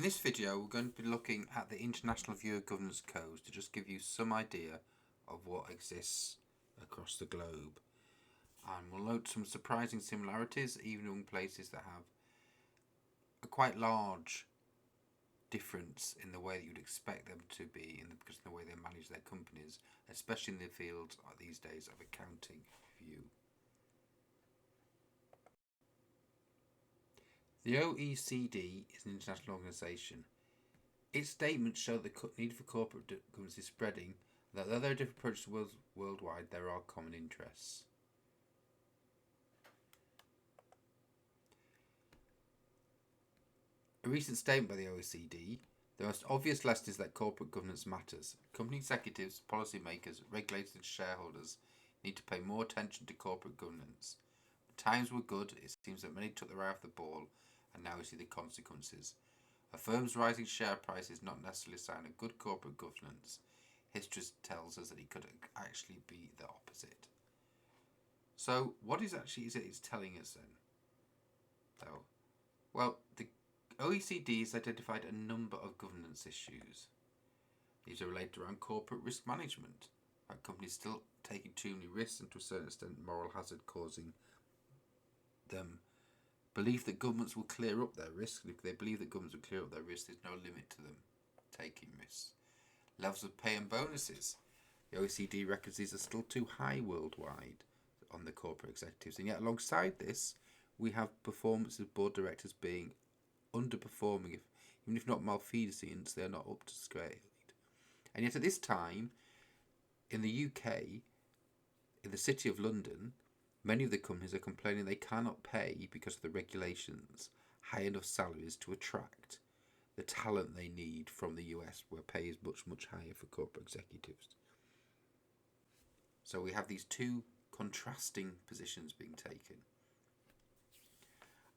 this video, we're going to be looking at the International View of Governance Codes to just give you some idea of what exists across the globe. And we'll note some surprising similarities, even in places that have a quite large difference in the way that you'd expect them to be, because of the way they manage their companies, especially in the field these days of accounting view. The OECD is an international organisation. Its statements show that the need for corporate governance is spreading, and that though there are different approaches worldwide, there are common interests. A recent statement by the OECD: the most obvious lesson is that corporate governance matters. Company executives, policymakers, regulators and shareholders need to pay more attention to corporate governance. When times were good, it seems that many took their eye off the ball, and now we see the consequences. A firm's rising share price is not necessarily a sign of good corporate governance. History tells us that it could actually be the opposite. So what is it's telling us then? Well, the OECD has identified a number of governance issues. These are related around corporate risk management. Are companies still taking too many risks, and to a certain extent moral hazard, causing them believe that governments will clear up their risks, and if they believe that governments will clear up their risks, there's no limit to them taking risks. Levels of pay and bonuses. The OECD reckons these are still too high worldwide on the corporate executives, and yet alongside this we have performance of board directors being underperforming, even if not malfeasance, they are not up to grade. And yet at this time in the UK, in the city of London, many of the companies are complaining they cannot pay, because of the regulations, high enough salaries to attract the talent they need from the US, where pay is much, much higher for corporate executives. So we have these two contrasting positions being taken.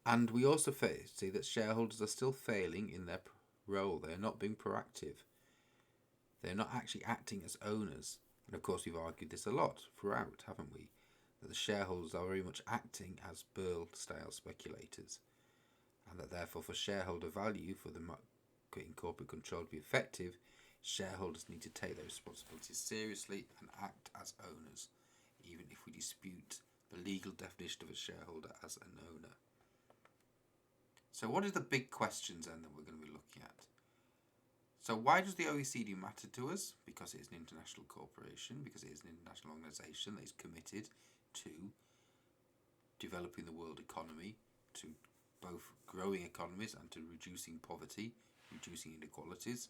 And we also see that shareholders are still failing in their role. They are not being proactive. They're not actually acting as owners. And of course, we've argued this a lot throughout, haven't we? That the shareholders are very much acting as Burl-style speculators, and that therefore for shareholder value, for the getting corporate control to be effective, shareholders need to take their responsibilities seriously and act as owners, even if we dispute the legal definition of a shareholder as an owner. So what are the big questions then that we're going to be looking at? So why does the OECD matter to us? Because it is an international corporation, because it is an international organisation that is committed to developing the world economy, to both growing economies and to reducing poverty, reducing inequalities,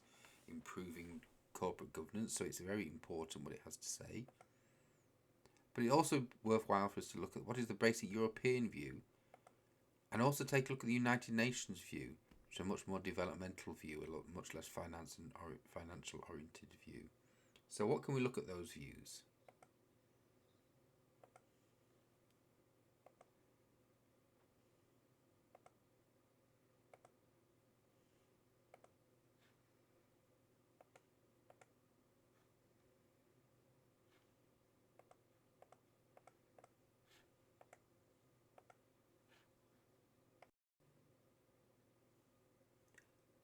improving corporate governance. So it's very important what it has to say. But it's also worthwhile for us to look at what is the basic European view, and also take a look at the United Nations view, which is a much more developmental view, a much less financial oriented view. So what can we look at those views?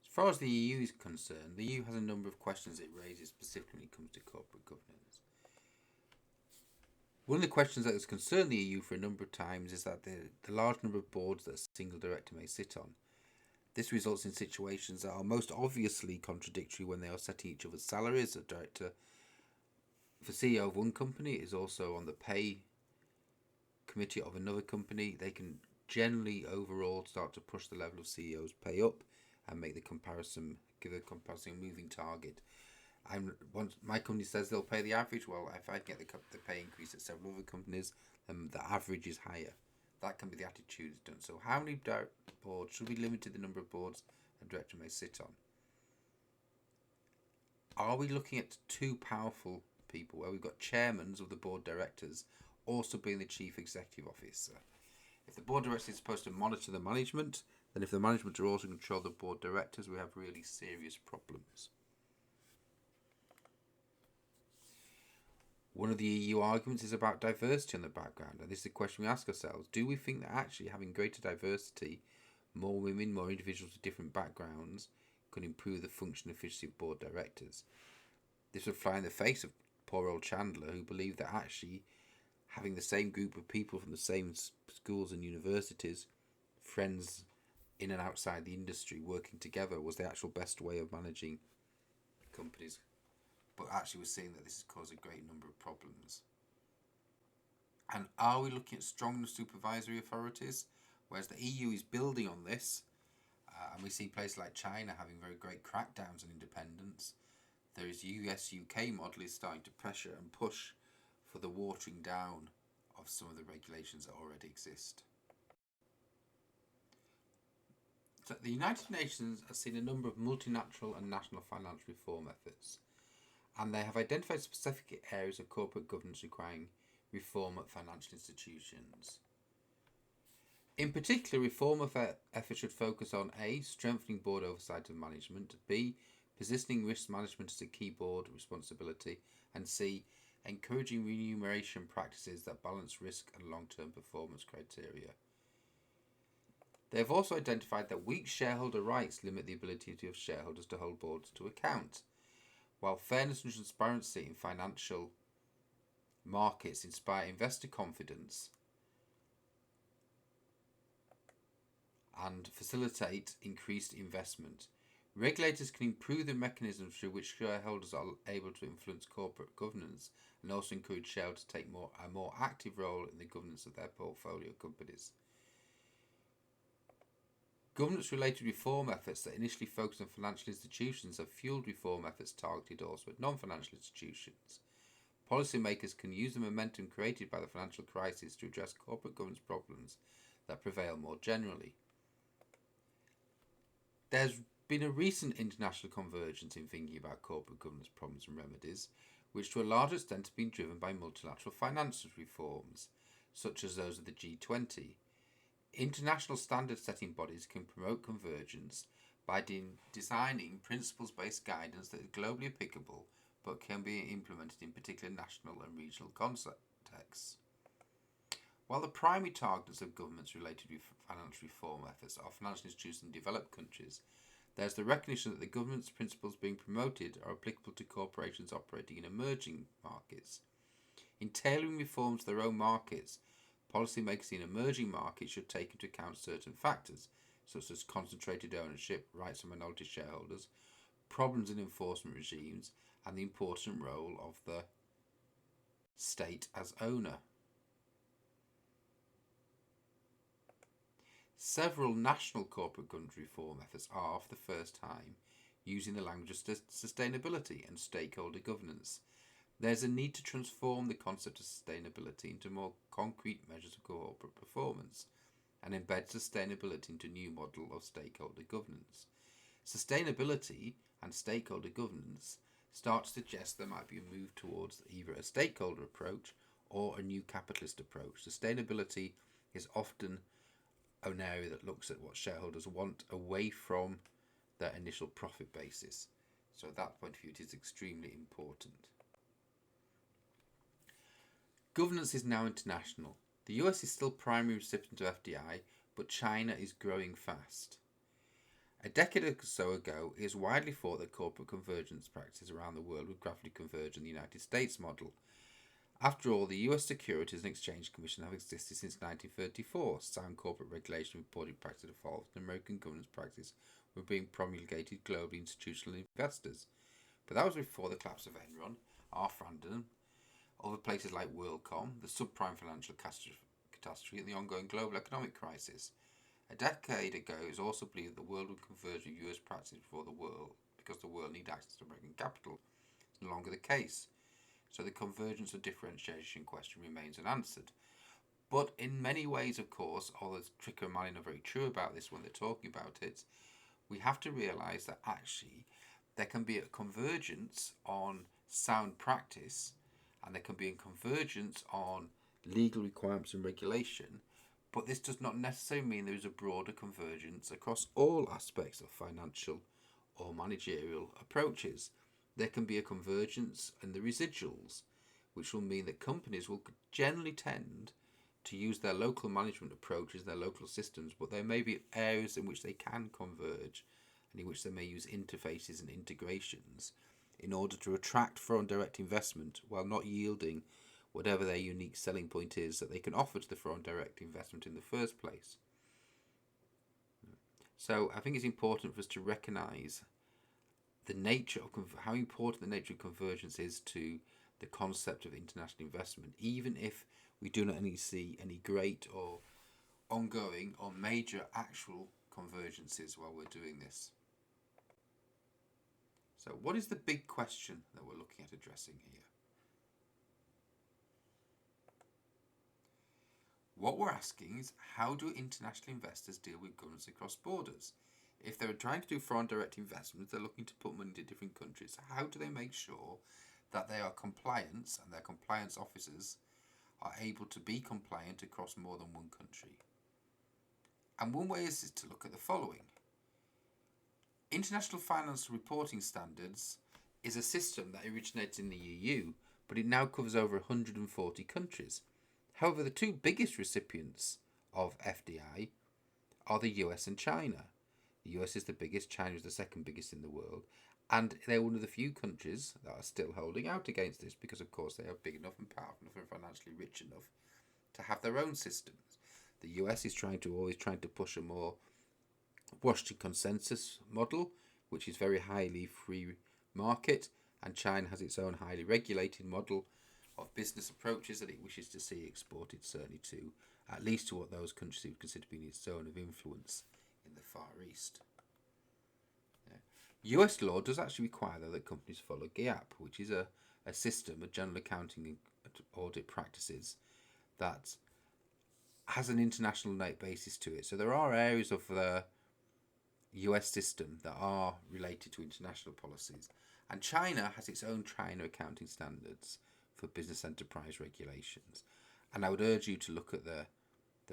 As far as the EU is concerned, the EU has a number of questions it raises specifically when it comes to corporate governance. One of the questions that has concerned the EU for a number of times is that the large number of boards that a single director may sit on. This results in situations that are most obviously contradictory when they are setting each other's salaries. A director, for CEO of one company, is also on the pay committee of another company. They can generally overall start to push the level of CEO's pay up and make the comparison, give the comparison a moving target. Once my company says they'll pay the average, well, if I get the pay increase at several other companies, the average is higher. That can be the attitude it's done. So how many boards should we limit the number of boards a director may sit on? Are we looking at too powerful people, where we've got chairmen of the board directors also being the chief executive officer? If the board director is supposed to monitor the management, then if the management are also control the board directors, we have really serious problems. One of the EU arguments is about diversity on the background, and this is a question we ask ourselves. Do we think that actually having greater diversity, more women, more individuals with different backgrounds, could improve the function and efficiency of board directors. This would fly in the face of poor old Chandler, who believed that actually having the same group of people from the same schools and universities, friends in and outside the industry, working together was the actual best way of managing companies. But actually we're seeing that this has caused a great number of problems. And are we looking at strong supervisory authorities? Whereas the EU is building on this, and we see places like China having very great crackdowns on independence. There is US-UK model is starting to pressure and push for the watering down of some of the regulations that already exist. So the United Nations has seen a number of multilateral and national financial reform efforts, and they have identified specific areas of corporate governance requiring reform at financial institutions. In particular, reform efforts should focus on A. Strengthening board oversight and management, B. Positioning risk management as a key board responsibility, and C. Encouraging remuneration practices that balance risk and long-term performance criteria. They have also identified that weak shareholder rights limit the ability of shareholders to hold boards to account, while fairness and transparency in financial markets inspire investor confidence and facilitate increased investment. Regulators can improve the mechanisms through which shareholders are able to influence corporate governance and also encourage shareholders to take a more active role in the governance of their portfolio companies. Governance-related reform efforts that initially focused on financial institutions have fueled reform efforts targeted also at non-financial institutions. Policymakers can use the momentum created by the financial crisis to address corporate governance problems that prevail more generally. There's been a recent international convergence in thinking about corporate governance problems and remedies, which to a large extent have been driven by multilateral financial reforms, such as those of the G20. International standard-setting bodies can promote convergence by designing principles-based guidance that is globally applicable but can be implemented in particular national and regional contexts. While the primary targets of governments related to financial reform efforts are financial institutions in developed countries, there is the recognition that the governance principles being promoted are applicable to corporations operating in emerging markets. In tailoring reforms to their own markets, policymakers in emerging markets should take into account certain factors, such as concentrated ownership, rights of minority shareholders, problems in enforcement regimes, and the important role of the state as owner. Several national corporate governance reform efforts are, for the first time, using the language of sustainability and stakeholder governance. There's a need to transform the concept of sustainability into more concrete measures of corporate performance and embed sustainability into a new model of stakeholder governance. Sustainability and stakeholder governance start to suggest there might be a move towards either a stakeholder approach or a new capitalist approach. Sustainability is often an area that looks at what shareholders want away from their initial profit basis. So at that point of view, it is extremely important. Governance is now international. The US is still primary recipient of FDI, but China is growing fast. A decade or so ago, it is widely thought that corporate convergence practices around the world would gradually converge on the United States model. After all, the US Securities and Exchange Commission have existed since 1934. Sound corporate regulation reported practice evolved, and American governance practices were being promulgated globally institutional investors. But that was before the collapse of Enron, Langdon, other places like WorldCom, the subprime financial catastrophe, and the ongoing global economic crisis. A decade ago, it was also believed that the world would converge with US practices because the world needed access to American capital. It's no longer the case. So the convergence or differentiation question remains unanswered. But in many ways, of course, although Tricker and Malin are very true about this when they're talking about it, we have to realise that actually there can be a convergence on sound practice and there can be a convergence on legal requirements and regulation, but this does not necessarily mean there is a broader convergence across all aspects of financial or managerial approaches. There can be a convergence in the residuals, which will mean that companies will generally tend to use their local management approaches, their local systems, but there may be areas in which they can converge and in which they may use interfaces and integrations in order to attract foreign direct investment while not yielding whatever their unique selling point is that they can offer to the foreign direct investment in the first place. So I think it's important for us to recognise the nature of how important the nature of convergence is to the concept of international investment, even if we do not see any great or ongoing or major actual convergences while we're doing this. So what is the big question that we're looking at addressing here? What we're asking is, how do international investors deal with governance across borders? If they're trying to do foreign direct investment, they're looking to put money into different countries. How do they make sure that they are compliant and their compliance officers are able to be compliant across more than one country? And one way is to look at the following. International Financial Reporting Standards is a system that originated in the EU, but it now covers over 140 countries. However, the two biggest recipients of FDI are the US and China. The US is the biggest, China is the second biggest in the world, and they're one of the few countries that are still holding out against this because, of course, they are big enough and powerful enough and financially rich enough to have their own systems. The US is always trying to push a more Washington consensus model, which is very highly free market, and China has its own highly regulated model of business approaches that it wishes to see exported, certainly to at least to what those countries would consider being its zone of influence in the Far East. US law does actually require, though, that companies follow GAAP, which is a system of general accounting and audit practices that has an international basis to it. So there are areas of the US system that are related to international policies, and China has its own China accounting standards for business enterprise regulations. And I would urge you to look at the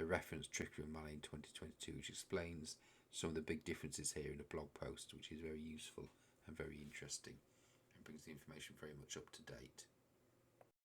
reference Tricker and Malley in 2022, which explains some of the big differences here in a blog post, which is very useful and very interesting and brings the information very much up to date.